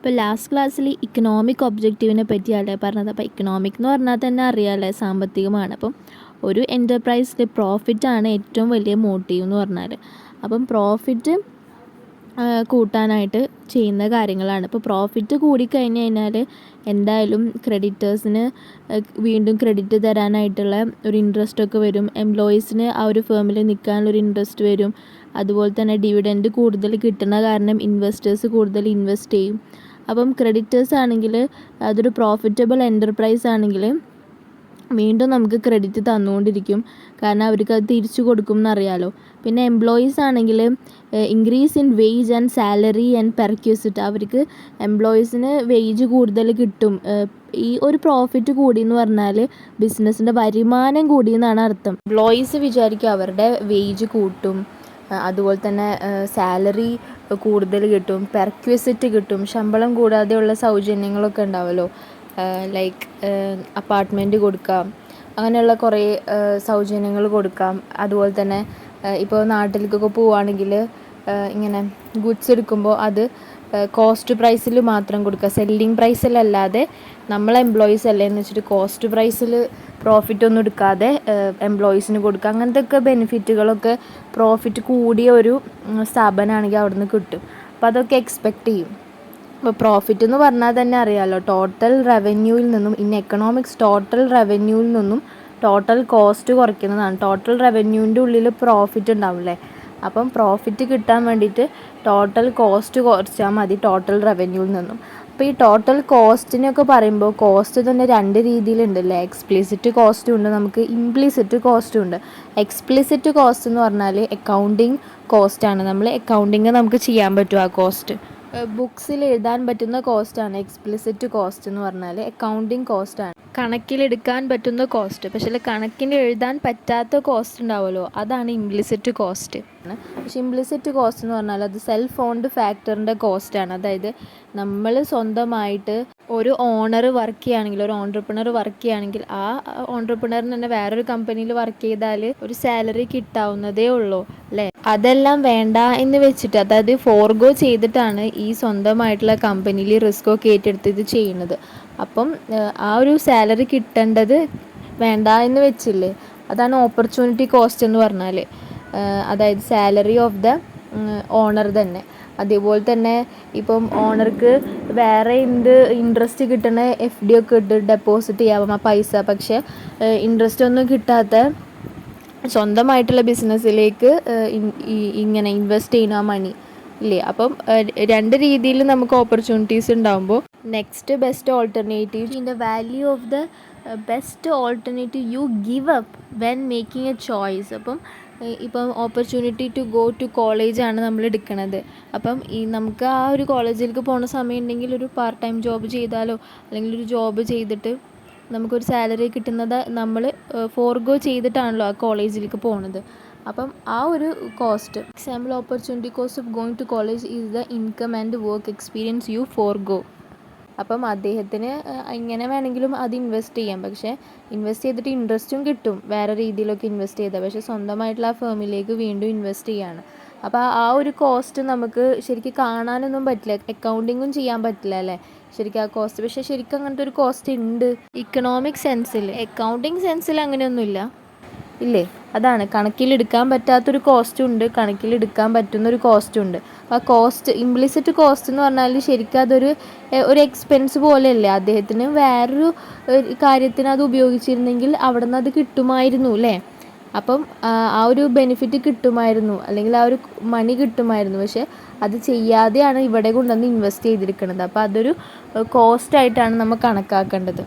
ഇപ്പോൾ ലാസ്റ്റ് ക്ലാസ്സിൽ ഇക്കണോമിക് ഒബ്ജക്റ്റീവിനെ പറ്റിയല്ലേ പറഞ്ഞത്. അപ്പോൾ ഇക്കണോമിക് എന്ന് പറഞ്ഞാൽ തന്നെ അറിയാമല്ലേ, സാമ്പത്തികമാണ്. അപ്പം ഒരു എൻ്റർപ്രൈസിൽ പ്രോഫിറ്റാണ് ഏറ്റവും വലിയ മോട്ടീവ് എന്ന് പറഞ്ഞാൽ. അപ്പം പ്രോഫിറ്റ് കൂട്ടാനായിട്ട് ചെയ്യുന്ന കാര്യങ്ങളാണ്. ഇപ്പോൾ പ്രോഫിറ്റ് കൂടിക്കഴിഞ്ഞ് കഴിഞ്ഞാൽ എന്തായാലും ക്രെഡിറ്റേഴ്സിന് വീണ്ടും ക്രെഡിറ്റ് തരാനായിട്ടുള്ള ഒരു ഇൻട്രസ്റ്റൊക്കെ വരും. എംപ്ലോയീസിന് ആ ഒരു ഫേമിൽ നിൽക്കാനുള്ളൊരു ഇൻട്രസ്റ്റ് വരും. അതുപോലെ തന്നെ ഡിവിഡൻഡ് കൂടുതൽ കിട്ടുന്ന കാരണം ഇൻവെസ്റ്റേഴ്സ് കൂടുതൽ ഇൻവെസ്റ്റ് ചെയ്യും. അപ്പം ക്രെഡിറ്റേഴ്സ് ആണെങ്കിൽ അതൊരു പ്രോഫിറ്റബിൾ എൻ്റർപ്രൈസ് ആണെങ്കിൽ വീണ്ടും നമുക്ക് ക്രെഡിറ്റ് തന്നുകൊണ്ടിരിക്കും, കാരണം അവർക്ക് അത് തിരിച്ചു കൊടുക്കും എന്നറിയാലോ. പിന്നെ എംപ്ലോയീസ് ആണെങ്കിൽ increase in wage and salary and perquisite, അവർക്ക് എംപ്ലോയീസിന് വേജ് കൂടുതൽ കിട്ടും. ഈ ഒരു പ്രോഫിറ്റ് കൂടി എന്ന് പറഞ്ഞാൽ ബിസിനസ്സിൻ്റെ വരുമാനം കൂടി എന്നാണ് അർത്ഥം. എംപ്ലോയീസ് വിചാരിക്കും അവരുടെ വേജ് കൂട്ടും, അതുപോലെ തന്നെ സാലറി കൂടുതൽ കിട്ടും, പെർക്യൂസിറ്റ് കിട്ടും, ശമ്പളം കൂടാതെയുള്ള സൗജന്യങ്ങളൊക്കെ ഉണ്ടാവുമല്ലോ, ലൈക്ക് അപ്പാർട്ട്മെൻറ്റ് കൊടുക്കാം, അങ്ങനെയുള്ള കുറേ സൗജന്യങ്ങൾ കൊടുക്കാം. അതുപോലെ തന്നെ ഇപ്പോൾ നാട്ടിലേക്കൊക്കെ പോവുകയാണെങ്കിൽ ഇങ്ങനെ ഗുഡ്സ് എടുക്കുമ്പോൾ അത് കോസ്റ്റ് പ്രൈസിൽ മാത്രം കൊടുക്കുക, സെല്ലിങ് പ്രൈസിലല്ലാതെ നമ്മൾ എംപ്ലോയീസ് അല്ലേ എന്ന് വെച്ചിട്ട് കോസ്റ്റ് പ്രൈസിൽ പ്രോഫിറ്റ് ഒന്നും എടുക്കാതെ എംപ്ലോയീസിന് കൊടുക്കുക. അങ്ങനത്തെ ബെനിഫിറ്റുകളൊക്കെ പ്രോഫിറ്റ് കൂടിയ ഒരു സ്ഥാപനമാണെങ്കിൽ അവിടെ നിന്ന് കിട്ടും. അപ്പോൾ അതൊക്കെ എക്സ്പെക്റ്റ് ചെയ്യും. അപ്പോൾ പ്രോഫിറ്റ് എന്ന് പറഞ്ഞാൽ തന്നെ അറിയാമല്ലോ, ടോട്ടൽ റവന്യൂവിൽ നിന്നും ഇൻ എക്കണോമിക്സ് ടോട്ടൽ റവന്യൂവിൽ നിന്നും ടോട്ടൽ കോസ്റ്റ് കുറയ്ക്കുന്നതാണ്. ടോട്ടൽ റവന്യൂവിൻ്റെ ഉള്ളിൽ പ്രോഫിറ്റ് ഉണ്ടാവില്ലേ, അപ്പം പ്രോഫിറ്റ് കിട്ടാൻ വേണ്ടിയിട്ട് ടോട്ടൽ കോസ്റ്റ് കുറച്ചാൽ മതി ടോട്ടൽ റവന്യൂവിൽ നിന്നും. അപ്പോൾ ഈ ടോട്ടൽ കോസ്റ്റിനൊക്കെ പറയുമ്പോൾ കോസ്റ്റ് തന്നെ രണ്ട് രീതിയിലുണ്ടല്ലേ, എക്സ്പ്ലിസിറ്റ് കോസ്റ്റും ഉണ്ട്, നമുക്ക് ഇംപ്ലിസിറ്റ് കോസ്റ്റും ഉണ്ട്. എക്സ്പ്ലിസിറ്റ് കോസ്റ്റ് എന്ന് പറഞ്ഞാൽ അക്കൗണ്ടിങ് കോസ്റ്റാണ്, നമ്മൾ അക്കൗണ്ടിങ് നമുക്ക് ചെയ്യാൻ പറ്റും ആ കോസ്റ്റ്, ബുക്സിൽ എഴുതാൻ പറ്റുന്ന കോസ്റ്റാണ് എക്സ്പ്ലിസിറ്റ് കോസ്റ്റ് എന്ന് പറഞ്ഞാൽ. അക്കൗണ്ടിങ് കോസ്റ്റാണ് കണക്കിലെടുക്കാൻ പറ്റുന്ന കോസ്റ്റ്, പക്ഷേ കണക്കിന് എഴുതാൻ പറ്റാത്ത കോസ്റ്റ് ഉണ്ടാവുമല്ലോ, അതാണ് ഇംപ്ലിസിറ്റ് കോസ്റ്റ്. പക്ഷേ ഇംപ്ലിസിറ്റ് കോസ്റ്റ് എന്ന് പറഞ്ഞാൽ അത് സെൽഫ് ഓൺഡ് ഫാക്ടറിൻ്റെ കോസ്റ്റാണ്. അതായത് നമ്മൾ സ്വന്തമായിട്ട് ഒരു ഓണർ വർക്ക് ചെയ്യുകയാണെങ്കിൽ, ഒരു ഓൺട്രപ്രണർ വർക്ക് ചെയ്യുകയാണെങ്കിൽ ആ ഓൺട്രപ്രണറിന് തന്നെ വേറൊരു കമ്പനിയിൽ വർക്ക് ചെയ്താൽ ഒരു സാലറി കിട്ടാവുന്നതേ ഉള്ളൂ അല്ലേ. അതെല്ലാം വേണ്ട എന്ന് വെച്ചിട്ട്, അതായത് ഫോർഗോ ചെയ്തിട്ടാണ് ഈ സ്വന്തമായിട്ടുള്ള കമ്പനിയിൽ റിസ്ക് ഒക്കെ ഏറ്റെടുത്ത് ഇത് ചെയ്യുന്നത്. അപ്പം ആ ഒരു സാലറി കിട്ടേണ്ടത് വേണ്ട എന്ന് വെച്ചില്ലേ, അതാണ് ഓപ്പർച്യൂണിറ്റി കോസ്റ്റ് എന്ന് പറഞ്ഞാൽ. അതായത് സാലറി ഓഫ് ദ ഓണർ തന്നെ. അതേപോലെ തന്നെ ഇപ്പം ഓണർക്ക് വേറെ ഇൻട്രസ്റ്റ് കിട്ടണ FD ഒക്കെ ഇട്ട് ഡെപ്പോസിറ്റ് ചെയ്യാം ആ പൈസ, പക്ഷേ ഇൻട്രസ്റ്റ് ഒന്നും കിട്ടാത്ത സ്വന്തമായിട്ടുള്ള ബിസിനസ്സിലേക്ക് ഇങ്ങനെ ഇൻവെസ്റ്റ് ചെയ്യുന്ന ആ മണി ഇല്ലേ. അപ്പം രണ്ട് രീതിയിൽ നമുക്ക് ഓപ്പർച്യൂണിറ്റീസ് ഉണ്ടാകുമ്പോൾ next best alternative in the value of the best alternative you give up when making A choice. ഇപ്പം ഓപ്പർച്യൂണിറ്റി ടു ഗോ ടു കോളേജാണ് നമ്മൾ എടുക്കണത്. അപ്പം നമുക്ക് ആ ഒരു കോളേജിലേക്ക് പോകുന്ന സമയം ഉണ്ടെങ്കിൽ ഒരു പാർട്ട് ടൈം ജോബ് ചെയ്താലോ, അല്ലെങ്കിൽ ഒരു ജോബ് ചെയ്തിട്ട് നമുക്കൊരു സാലറി കിട്ടുന്നത് നമ്മൾ ഫോർഗോ ചെയ്തിട്ടാണല്ലോ ആ കോളേജിലേക്ക് പോകുന്നത്. അപ്പം ആ ഒരു cost, example opportunity cost of going to college is the income and work experience you forgo. അപ്പം അദ്ദേഹത്തിന് ഇങ്ങനെ വേണമെങ്കിലും അത് ഇൻവെസ്റ്റ് ചെയ്യാം, പക്ഷേ ഇൻവെസ്റ്റ് ചെയ്തിട്ട് ഇൻട്രസ്റ്റും കിട്ടും വേറെ രീതിയിലൊക്കെ ഇൻവെസ്റ്റ് ചെയ്താൽ, പക്ഷേ സ്വന്തമായിട്ടുള്ള ആ ഫേമിലേക്ക് വീണ്ടും ഇൻവെസ്റ്റ് ചെയ്യാണ്. അപ്പോൾ ആ ഒരു കോസ്റ്റ് നമുക്ക് ശരിക്കും കാണാനൊന്നും പറ്റില്ല, അക്കൗണ്ടിങ്ങും ചെയ്യാൻ പറ്റില്ല അല്ലേ ശരിക്കും ആ കോസ്റ്റ്. പക്ഷേ ശരിക്കും അങ്ങനത്തെ ഒരു കോസ്റ്റ് ഉണ്ട് ഇക്കണോമിക് സെൻസിൽ. അക്കൗണ്ടിങ് സെൻസിൽ അങ്ങനെയൊന്നുമില്ല ഇല്ലേ. അതാണ് കണക്കിലെടുക്കാൻ പറ്റാത്തൊരു കോസ്റ്റും ഉണ്ട്, കണക്കിലെടുക്കാൻ പറ്റുന്നൊരു കോസ്റ്റും ഉണ്ട്. ആ കോസ്റ്റ് ഇംപ്ലിസിറ്റ് കോസ്റ്റ് എന്ന് പറഞ്ഞാൽ ശരിക്കും അതൊരു എക്സ്പെൻസ് പോലെയല്ലേ, അദ്ദേഹത്തിന് വേറൊരു കാര്യത്തിന് അത് ഉപയോഗിച്ചിരുന്നെങ്കിൽ അവിടെ നിന്ന് അത് കിട്ടുമായിരുന്നു അല്ലേ. അപ്പം ആ ഒരു ബെനിഫിറ്റ് കിട്ടുമായിരുന്നു, അല്ലെങ്കിൽ ആ ഒരു മണി കിട്ടുമായിരുന്നു. പക്ഷേ അത് ചെയ്യാതെയാണ് ഇവിടെ കൊണ്ടുവന്ന് ഇൻവെസ്റ്റ് ചെയ്തിരിക്കുന്നത്. അപ്പോൾ അതൊരു കോസ്റ്റായിട്ടാണ് നമ്മൾ കണക്കാക്കേണ്ടത്.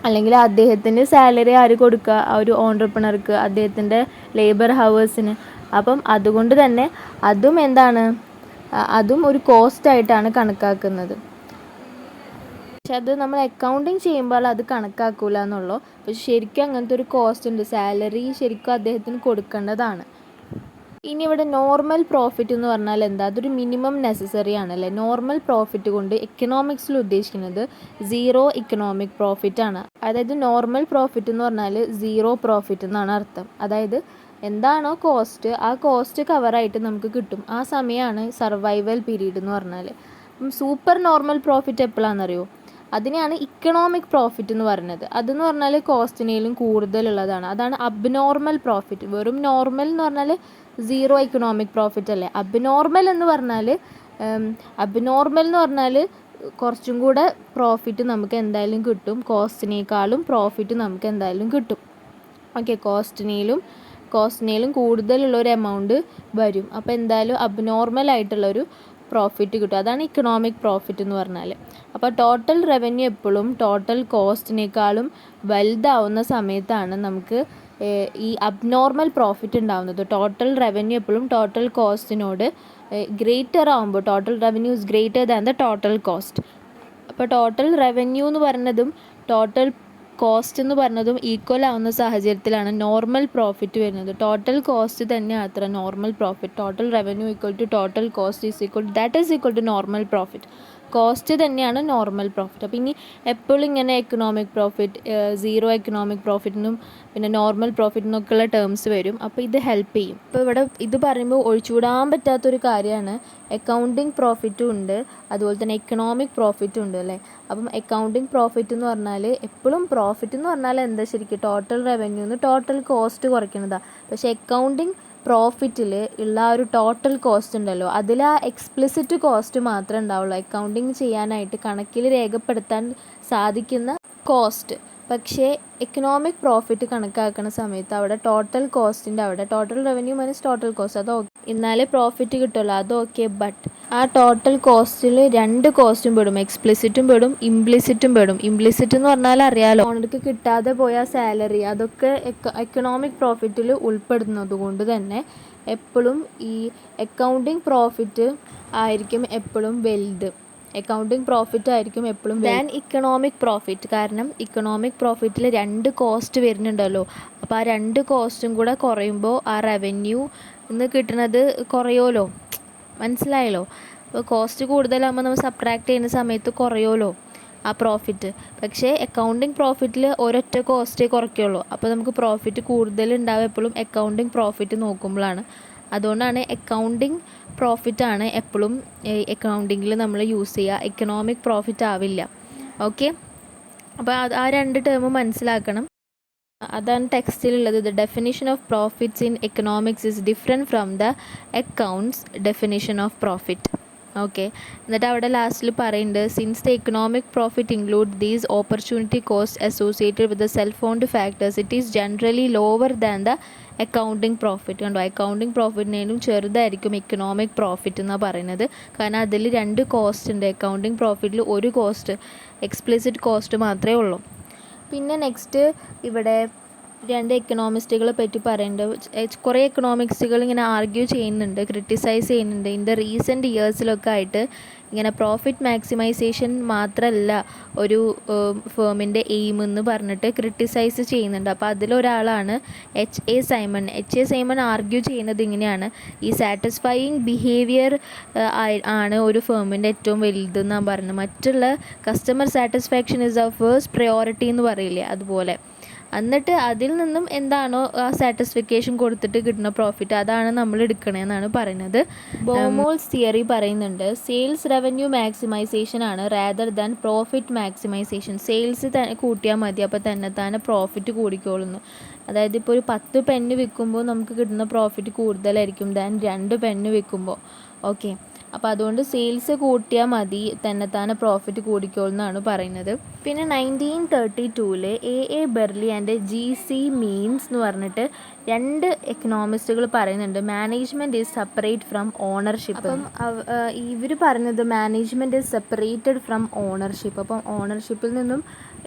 അല്ലെങ്കിൽ അദ്ദേഹത്തിന് സാലറി ആര് കൊടുക്കുക, ആ ഒരു ഓൺട്രപ്രണർക്ക്, അദ്ദേഹത്തിൻ്റെ ലേബർ ഹവേഴ്സിന്. അപ്പം അതുകൊണ്ട് തന്നെ അതും എന്താണ്, അതും ഒരു കോസ്റ്റായിട്ടാണ് കണക്കാക്കുന്നത്. പക്ഷെ അത് നമ്മൾ അക്കൗണ്ടിങ് ചെയ്യുമ്പോൾ അത് കണക്കാക്കൂല എന്നുള്ളൂ. പക്ഷെ ശരിക്കും അങ്ങനത്തെ ഒരു കോസ്റ്റ് ഉണ്ട്, സാലറി ശരിക്കും അദ്ദേഹത്തിന് കൊടുക്കേണ്ടതാണ്. ഇനി ഇവിടെ നോർമൽ പ്രോഫിറ്റ് എന്ന് പറഞ്ഞാൽ എന്താ, അതൊരു മിനിമം നെസസറി ആണല്ലേ. നോർമൽ പ്രോഫിറ്റ് കൊണ്ട് എക്കണോമിക്സിൽ ഉദ്ദേശിക്കുന്നത് സീറോ ഇക്കണോമിക് പ്രോഫിറ്റ് ആണ്. അതായത് നോർമൽ പ്രോഫിറ്റ് എന്ന് പറഞ്ഞാൽ സീറോ പ്രോഫിറ്റ് എന്നാണ് അർത്ഥം. അതായത് എന്താണോ കോസ്റ്റ്, ആ കോസ്റ്റ് കവറായിട്ട് നമുക്ക് കിട്ടും. ആ സമയമാണ് സർവൈവൽ പീരീഡ് എന്ന് പറഞ്ഞാൽ. സൂപ്പർ നോർമൽ പ്രോഫിറ്റ് എപ്പോഴാണെന്നറിയോ? അതിനെയാണ് ഇക്കണോമിക് പ്രോഫിറ്റ് എന്ന് പറയുന്നത്. അതെന്ന് പറഞ്ഞാൽ കോസ്റ്റിനേലും കൂടുതലുള്ളതാണ്. അതാണ് അബ്നോർമൽ പ്രോഫിറ്റ്. വെറും നോർമൽ എന്ന് പറഞ്ഞാൽ സീറോ ഇക്കണോമിക് പ്രോഫിറ്റ് അല്ലേ. അബ്നോർമൽ എന്ന് പറഞ്ഞാൽ കുറച്ചും കൂടെ പ്രോഫിറ്റ് നമുക്ക് എന്തായാലും കിട്ടും. കോസ്റ്റിനേക്കാളും പ്രോഫിറ്റ് നമുക്ക് എന്തായാലും കിട്ടും. ഓക്കെ, കോസ്റ്റിനേലും കൂടുതലുള്ളൊരു എമൗണ്ട് വരും. അപ്പോൾ എന്തായാലും അബ്നോർമൽ ആയിട്ടുള്ളൊരു പ്രോഫിറ്റ് കിട്ടും. അതാണ് ഇക്കണോമിക് പ്രോഫിറ്റ് എന്ന് പറഞ്ഞാൽ. അപ്പോൾ ടോട്ടൽ റവന്യൂ എപ്പോഴും ടോട്ടൽ കോസ്റ്റിനേക്കാളും വലുതാവുന്ന സമയത്താണ് നമുക്ക് ഈ അബ്നോർമൽ പ്രോഫിറ്റ് ഉണ്ടാവുന്നത്. ടോട്ടൽ റവന്യൂ എപ്പോഴും ടോട്ടൽ കോസ്റ്റിനോട് ഗ്രേറ്റർ ആകുമ്പോൾ, total revenue is greater than the total cost. അപ്പോൾ ടോട്ടൽ റവന്യൂ എന്ന് പറയുന്നതും ടോട്ടൽ കോസ്റ്റ് എന്ന് പറഞ്ഞതും ഈക്വൽ ആവുന്ന സാഹചര്യത്തിലാണ് നോർമൽ പ്രോഫിറ്റ് വരുന്നത്. ടോട്ടൽ കോസ്റ്റ് തന്നെയാണ് അത്ര normal profit. Total revenue equal to total cost is equal to normal profit. Cost തന്നെയാണ് നോർമൽ പ്രോഫിറ്റ്. അപ്പോൾ ഇനി എപ്പോഴും ഇങ്ങനെ എക്കണോമിക് പ്രോഫിറ്റ്, സീറോ എക്കണോമിക് പ്രോഫിറ്റിനും പിന്നെ നോർമൽ പ്രോഫിറ്റിനൊക്കെയുള്ള ടേംസ് വരും. അപ്പോൾ ഇത് ഹെൽപ്പ് ചെയ്യും. ഇപ്പോൾ ഇവിടെ ഇത് പറയുമ്പോൾ ഒഴിച്ചുകൂടാൻ പറ്റാത്തൊരു കാര്യമാണ്. അക്കൗണ്ടിങ് പ്രോഫിറ്റും ഉണ്ട്, അതുപോലെ തന്നെ എക്കണോമിക് പ്രോഫിറ്റും ഉണ്ട് അല്ലേ. അപ്പം അക്കൗണ്ടിങ് പ്രോഫിറ്റ് എന്ന് പറഞ്ഞാൽ എപ്പോഴും പ്രോഫിറ്റ് എന്ന് പറഞ്ഞാൽ എന്താ ശരിക്കും ടോട്ടൽ റവന്യൂന്ന് ടോട്ടൽ കോസ്റ്റ് കുറയ്ക്കുന്നതാണ്. പക്ഷേ അക്കൗണ്ടിങ് പ്രോഫിറ്റിൽ ഉള്ള ഒരു ടോട്ടൽ കോസ്റ്റ് ഉണ്ടല്ലോ, അതിൽ ആ എക്സ്പ്ലിസിറ്റ് കോസ്റ്റ് മാത്രമേ ഉണ്ടാവുള്ളൂ. അക്കൗണ്ടിങ് ചെയ്യാനായിട്ട് കണക്കിൽ രേഖപ്പെടുത്താൻ സാധിക്കുന്ന കോസ്റ്റ്. പക്ഷേ എക്കണോമിക് പ്രോഫിറ്റ് കണക്കാക്കുന്ന സമയത്ത് അവിടെ ടോട്ടൽ കോസ്റ്റിൻ്റെ അവിടെ total revenue minus total cost അത് ഓക്കെ, എന്നാലേ പ്രോഫിറ്റ് കിട്ടുള്ളൂ. അത് ഓക്കെ. ബട്ട് ആ ടോട്ടൽ കോസ്റ്റിൽ രണ്ട് കോസ്റ്റും പെടും, എക്സ്പ്ലിസിറ്റും പെടും ഇംപ്ലിസിറ്റും പെടും. ഇംപ്ലിസിറ്റ് എന്ന് പറഞ്ഞാൽ അറിയാലോ, ഓണർക്ക് കിട്ടാതെ പോയ സാലറി, അതൊക്കെ എക്കണോമിക് പ്രോഫിറ്റിൽ ഉൾപ്പെടുന്നത് കൊണ്ട് തന്നെ എപ്പോഴും ഈ അക്കൗണ്ടിങ് പ്രോഫിറ്റ് ആയിരിക്കും എപ്പോഴും വലുത്. അക്കൗണ്ടിങ് പ്രോഫിറ്റ് ആയിരിക്കും എപ്പോഴും ദാൻ ഇക്കണോമിക് പ്രോഫിറ്റ്. കാരണം ഇക്കണോമിക് പ്രോഫിറ്റിൽ രണ്ട് കോസ്റ്റ് വരുന്നുണ്ടല്ലോ. അപ്പോൾ ആ രണ്ട് കോസ്റ്റും കൂടെ കുറയുമ്പോൾ ആ റവന്യൂ ഇന്ന് കിട്ടുന്നത് കുറയുമല്ലോ. മനസ്സിലായല്ലോ? അപ്പോൾ കോസ്റ്റ് കൂടുതലാകുമ്പോൾ നമ്മൾ സബ്ട്രാക്ട് ചെയ്യുന്ന സമയത്ത് കുറയുമല്ലോ ആ പ്രോഫിറ്റ്. പക്ഷേ അക്കൗണ്ടിങ് പ്രോഫിറ്റിൽ ഒരൊറ്റ കോസ്റ്റേ കുറയ്ക്കുള്ളൂ. അപ്പോൾ നമുക്ക് പ്രോഫിറ്റ് കൂടുതൽ ഉണ്ടാവുക എപ്പോഴും അക്കൗണ്ടിങ് പ്രോഫിറ്റ് നോക്കുമ്പോഴാണ്. അതുകൊണ്ടാണ് അക്കൗണ്ടിങ് പ്രോഫിറ്റാണ് എപ്പോഴും അക്കൗണ്ടിങ്ങിൽ നമ്മൾ യൂസ് ചെയ്യുക. എക്കണോമിക് പ്രോഫിറ്റ് ആവില്ല. ഓക്കെ, അപ്പോൾ ആ രണ്ട് ടേം മനസ്സിലാക്കണം. അതാണ് ടെക്സ്റ്റിലുള്ളത്. The definition of profits in economics is different from the accounts definition of profit. Okay, എന്നിട്ട് അവിടെ ലാസ്റ്റിൽ പറയുന്നുണ്ട്, since the economic profit include these opportunity cost associated with the self owned factors it is generally lower than the accounting profit. കണ്ടോ, accounting പ്രോഫിറ്റിനേലും ചെറുതായിരിക്കും economic profit എന്നാണ് പറയുന്നത്. കാരണം അതിൽ രണ്ട് കോസ്റ്റ് ഉണ്ട്. അക്കൗണ്ടിങ് പ്രോഫിറ്റിൽ ഒരു കോസ്റ്റ്, എക്സ്പ്ലിസിറ്റ് കോസ്റ്റ് മാത്രമേ ഉള്ളൂ. പിന്നെ നെക്സ്റ്റ് ഇവിടെ രണ്ട് എക്കണോമിസ്റ്റുകളെ പറ്റി പറയുന്നുണ്ട്. കുറേ എക്കണോമിക്സുകൾ ഇങ്ങനെ ആർഗ്യൂ ചെയ്യുന്നുണ്ട്, ക്രിട്ടിസൈസ് ചെയ്യുന്നുണ്ട്. ഇൻ ദ റീസെൻറ്റ് ഇയേഴ്സിലൊക്കെ ആയിട്ട് ഇങ്ങനെ പ്രോഫിറ്റ് മാക്സിമൈസേഷൻ മാത്രമല്ല ഒരു ഫേമിൻ്റെ എയിം എന്ന് പറഞ്ഞിട്ട് ക്രിട്ടിസൈസ് ചെയ്യുന്നുണ്ട്. അപ്പോൾ അതിലൊരാളാണ് എച്ച് എ സൈമൺ ആർഗ്യൂ ചെയ്യുന്നത് ഇങ്ങനെയാണ്, ഈ സാറ്റിസ്ഫൈയിങ് ബിഹേവിയർ ആണ് ഒരു ഫേമിൻ്റെ ഏറ്റവും വലുതെന്നാണ് പറയുന്നത്. മറ്റുള്ള customer satisfaction is the first priority എന്ന് പറയില്ലേ, അതുപോലെ. എന്നിട്ട് അതിൽ നിന്നും എന്താണോ ആ സാറ്റിസ്ഫിക്കേഷൻ കൊടുത്തിട്ട് കിട്ടുന്ന പ്രോഫിറ്റ് അതാണ് നമ്മൾ എടുക്കണമെന്നാണ് പറയുന്നത്. ബോമോൾസ് തിയറി പറയുന്നുണ്ട് സെയിൽസ് റവന്യൂ മാക്സിമൈസേഷൻ ആണ് rather than profit maximisation. Sales കൂട്ടിയാൽ മതി, അപ്പോൾ തന്നെ പ്രോഫിറ്റ് കൂടിക്കോളുന്നു. അതായത് ഇപ്പോൾ ഒരു 10 പെന്ന് വിൽക്കുമ്പോൾ നമുക്ക് കിട്ടുന്ന പ്രോഫിറ്റ് കൂടുതലായിരിക്കും ദാൻ 2 പെന്ന് വിൽക്കുമ്പോൾ. ഓക്കെ, അപ്പോൾ അതുകൊണ്ട് സെയിൽസ് കൂട്ടിയാൽ മതി, തന്നെ പ്രോഫിറ്റ് കൂടിക്കോളെന്നാണ് പറയുന്നത്. പിന്നെ 1932 എ ബെർലി ആൻഡ് ജി.സി. മീൻസ് എന്ന് പറഞ്ഞിട്ട് രണ്ട് എക്കണോമിസ്റ്റുകൾ പറയുന്നുണ്ട് management is separate from ownership. അപ്പം ഇവർ പറഞ്ഞത് management is separated from ownership. അപ്പം ഓണർഷിപ്പിൽ നിന്നും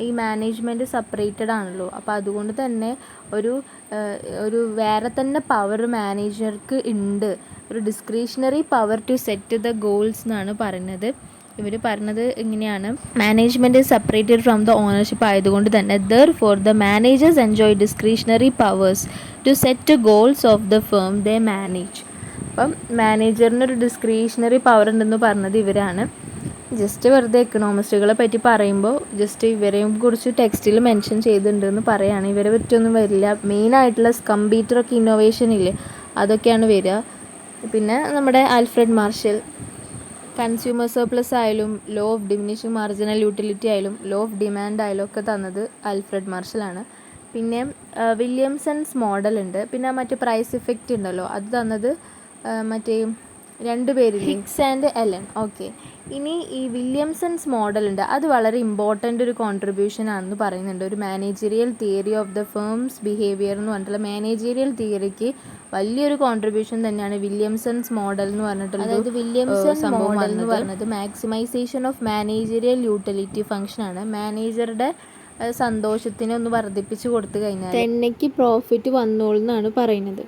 ഈ മാനേജ്മെൻറ്റ് സെപ്പറേറ്റഡ് ആണല്ലോ. അപ്പോൾ അതുകൊണ്ട് തന്നെ ഒരു വേറെ തന്നെ പവർ മാനേജർക്ക് ഉണ്ട്, ഒരു discretionary power to set the goals എന്നാണ് പറയുന്നത്. ഇവർ പറഞ്ഞത് ഇങ്ങനെയാണ്, management is separated from the ownership ആയതുകൊണ്ട് തന്നെ therefore the managers enjoy discretionary powers to set goals of the firm they manage. അപ്പം മാനേജറിനൊരു ഡിസ്ക്രിഷണറി പവർ ഉണ്ടെന്ന് പറഞ്ഞത് ഇവരാണ്. ജസ്റ്റ് വെറുതെ എക്കണോമിസ്റ്റുകളെ പറ്റി പറയുമ്പോൾ ജസ്റ്റ് ഇവരെയും കുറിച്ച് ടെക്സ്റ്റിൽ മെൻഷൻ ചെയ്തിട്ടുണ്ടെന്ന് പറയുകയാണ്. ഇവരെ പറ്റിയൊന്നും വരില്ല. മെയിനായിട്ടുള്ള കൺസ്യൂമർ സർപ്ലസ് ആയാലും law of diminishing marginal utility ആയാലും ലോ ഓഫ് ഡിമാൻഡ് ആയാലും ഒക്കെ തന്നത് ആൽഫ്രഡ് മാർഷലാണ്. പിന്നെ വില്യംസൺസ് മോഡൽ ഉണ്ട്. പിന്നെ മറ്റേ പ്രൈസ് ഇഫക്റ്റ് ഉണ്ടല്ലോ, അത് തന്നത് മറ്റേ 2 പേരില്ലേ, ഹിക്സ് ആൻഡ് എലൻ. ഓക്കെ, ഇനി ഈ വില്യംസൺസ് മോഡൽ ഉണ്ട്, അത് വളരെ ഇമ്പോർട്ടൻ്റ് ഒരു കോൺട്രിബ്യൂഷൻ ആണെന്ന് പറയുന്നുണ്ട്. ഒരു managerial theory of the firm's behaviour എന്ന് പറഞ്ഞിട്ടുള്ള മാനേജറിയൽ തിയറിക്ക് വലിയൊരു കോൺട്രിബ്യൂഷൻ തന്നെയാണ് വില്യംസൺസ് മോഡൽ എന്ന് പറഞ്ഞിട്ടുള്ള. അതായത് വില്യംസൺ മോഡൽ എന്ന് പറഞ്ഞത് മാക്സിമൈസേഷൻ ഓഫ് മാനേജറിയൽ യൂട്ടിലിറ്റി ഫംഗ്ഷനാണ്. മാനേജറുടെ സന്തോഷത്തിനെ ഒന്ന് വർദ്ധിപ്പിച്ച് കൊടുത്തു കഴിഞ്ഞാൽ 10x പ്രോഫിറ്റ് വന്നോളൂ എന്നാണ് പറയുന്നത്.